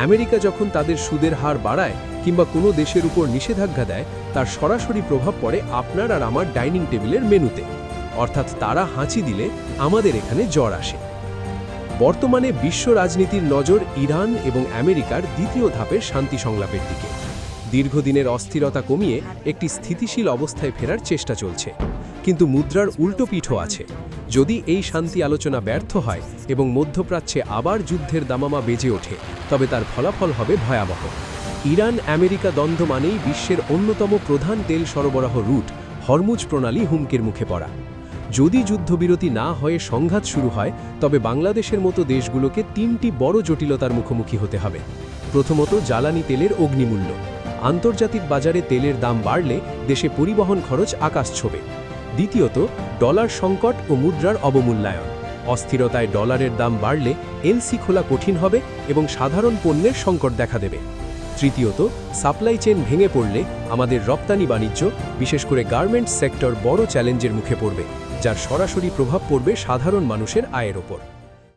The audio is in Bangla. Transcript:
আমেরিকা যখন তাদের সুদের হার বাড়ায় কিংবা কোনো দেশের উপর নিষেধাজ্ঞা দেয়, তার সরাসরি প্রভাব পড়ে আপনার আর আমার ডাইনিং টেবিলের মেনুতে। অর্থাৎ তারা হাঁচি দিলে আমাদের এখানে জ্বর আসে। বর্তমানে বিশ্ব রাজনীতির নজর ইরান এবং আমেরিকার দ্বিতীয় ধাপের শান্তি সংলাপের দিকে। দীর্ঘদিনের অস্থিরতা কমিয়ে একটি স্থিতিশীল অবস্থায় ফেরার চেষ্টা চলছে, কিন্তু মুদ্রার উল্টো পিঠও আছে। যদি এই শান্তি আলোচনা ব্যর্থ হয় এবং মধ্যপ্রাচ্যে আবার যুদ্ধের দামামা বেজে ওঠে, তবে তার ফলাফল হবে ভয়াবহ। ইরান আমেরিকা দ্বন্দ্ব মানেই বিশ্বের অন্যতম প্রধান তেল সরবরাহ রুট হরমুজ প্রণালী হুমকির মুখে পড়া। যদি যুদ্ধবিরতি না হয়ে সংঘাত শুরু হয়, তবে বাংলাদেশের মতো দেশগুলোকে তিনটি বড় জটিলতার মুখোমুখি হতে হবে। প্রথমত, জ্বালানি তেলের অগ্নিমূল্য। আন্তর্জাতিক বাজারে তেলের দাম বাড়লে দেশে পরিবহন খরচ আকাশ ছোঁবে। দ্বিতীয়ত, ডলার সংকট ও মুদ্রার অবমূল্যায়ন। অস্থিরতায় ডলারের দাম বাড়লে এলসি খোলা কঠিন হবে এবং সাধারণ পণ্যের সংকট দেখা দেবে। তৃতীয়ত, সাপ্লাই চেইন ভেঙে পড়লে আমাদের রপ্তানি বাণিজ্য, বিশেষ করে গার্মেন্টস সেক্টর বড় চ্যালেঞ্জের মুখে পড়বে, যার সরাসরি প্রভাব পড়বে সাধারণ মানুষের আয়ের ওপর।